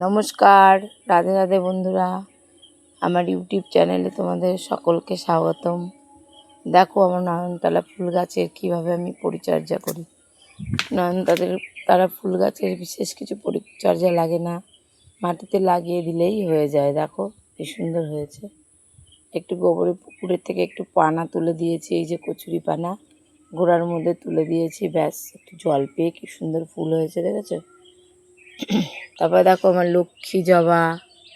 নমস্কার, রাধে রাধে বন্ধুরা। আমার ইউটিউব চ্যানেলে তোমাদের সকলকে স্বাগতম। দেখো আমার নয়নতারা ফুল গাছের কীভাবে আমি পরিচর্যা করি। নয়নতারা ফুল গাছের বিশেষ কিছু পরিচর্যা লাগে না, মাটিতে লাগিয়ে দিলেই হয়ে যায়। দেখো কি সুন্দর হয়েছে। একটু গোবরের পুকুরের থেকে একটু পানা তুলে দিয়েছি, এই যে কচুরি পানা গোড়ার মধ্যে তুলে দিয়েছি, ব্যাস একটু জল পেয়ে কি সুন্দর ফুল হয়েছে, দেখেছো? তারপরে দেখো আমার লক্ষ্মী জবা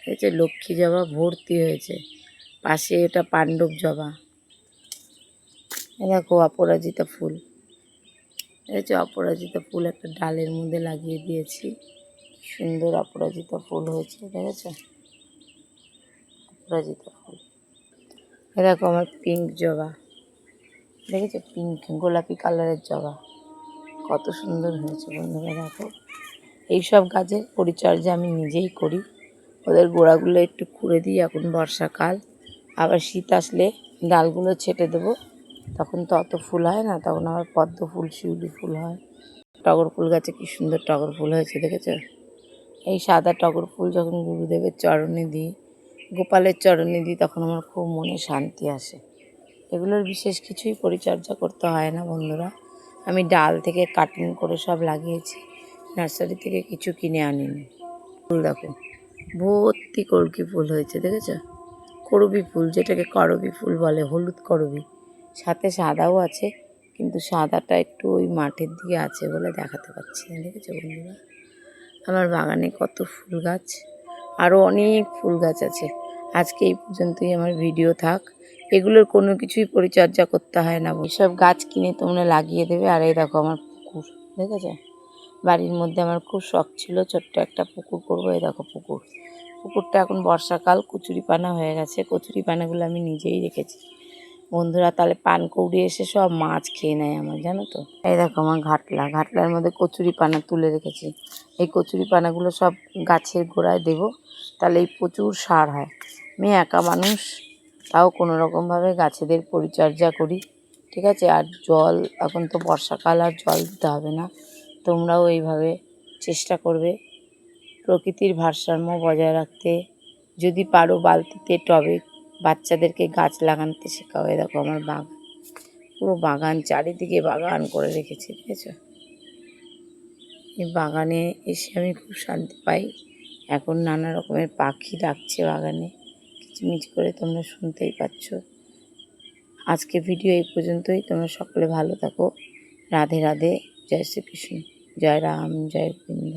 হয়েছে, লক্ষ্মী জবা ভর্তি হয়েছে। পাশে এটা পাণ্ডব জবা। দেখো অপরাজিতা ফুল হয়েছে, অপরাজিতা ফুল একটা ডালের মধ্যে লাগিয়ে দিয়েছি, সুন্দর অপরাজিতা ফুল হয়েছে, দেখেছো? অপরাজিতা ফুল। দেখো আমার পিঙ্ক জবা, দেখেছো? পিঙ্ক গোলাপি কালারের জবা কত সুন্দর হয়েছে বন্ধুরা। দেখো এইসব গাছের পরিচর্যা আমি নিজেই করি। ওদের গোড়াগুলো একটু খুঁড়ে দিই, এখন বর্ষাকাল, আবার শীত আসলে ডালগুলো ছেটে দেবো, তখন তো অত ফুল হয় না, তখন আবার পদ্ম ফুল শিউলি ফুল হয়। টগর ফুল গাছে কি সুন্দর টগর ফুল হয়েছে, দেখেছো? এই সাদা টগর ফুল যখন গুরুদেবের চরণে দিই, গোপালের চরণে দিই, তখন আমার খুব মনে শান্তি আসে। এগুলোর বিশেষ কিছুই পরিচর্যা করতে হয় না বন্ধুরা। আমি ডাল থেকে কাটিং করে সব লাগিয়েছি, নার্সারি থেকে কিছু কিনে আনিনি। ফুল দেখো ভর্তি করবি ফুল হয়েছে, দেখেছো? করবি ফুল, যেটাকে করবি ফুল বলে, হলুদ করবি, সাথে সাদাও আছে, কিন্তু সাদাটা একটু ওই মাঠের দিকে আছে বলে দেখাতে পাচ্ছি না, দেখেছো বন্ধুরা? আমার বাগানে কত ফুল গাছ, আরও অনেক ফুল গাছ আছে। আজকে এই পর্যন্তই আমার ভিডিও থাক। এগুলোর কোনো কিছুই পরিচর্যা করতে হয় না, এসব গাছ কিনে তোমরা লাগিয়ে দেবে। আর এই দেখো আমার পুকুর, দেখেছো? বাড়ির মধ্যে আমার খুব শখ ছিল ছোট্ট একটা পুকুর করবো। এই দেখো পুকুরটা এখন বর্ষাকাল, কচুরি পানা হয়ে গেছে। কচুরি পানাগুলো আমি নিজেই রেখেছি বন্ধুরা, তাহলে পানকৌড়ি এসে সব মাছ খেয়ে নেয় আমার, জানো তো? এই দেখো আমার ঘাটলার মধ্যে কচুরি পানা তুলে রেখেছি। এই কচুরি পানাগুলো সব গাছের গোড়ায় দেবো, তাহলে এই প্রচুর সার হয়। আমি একা মানুষ, তাও কোনো রকমভাবে গাছেদের পরিচর্যা করি, ঠিক আছে? আর জল, এখন তো বর্ষাকাল, আর জল দিতে হবে না। তোমরাও এইভাবে চেষ্টা করবে প্রকৃতির ভারসাম্য বজায় রাখতে। যদি পারো বালতিতে টবে বাচ্চাদেরকে গাছ লাগাতে শেখাও। দেখো আমার বাগান, পুরো বাগান, চারিদিকে বাগান করে রেখেছি, দেখেছো? এই বাগানে এসে আমি খুব শান্তি পাই। এখন নানা রকমের পাখি ডাকছে বাগানে, কিচিমিচ করে, তোমরা শুনতেই পাচ্ছ। আজকে ভিডিও এই পর্যন্তই। তোমরা সকলে ভালো থাকো। রাধে রাধে, জয় শ্রীকৃষ্ণ, জয় রাম, জয় গোবিন্দ।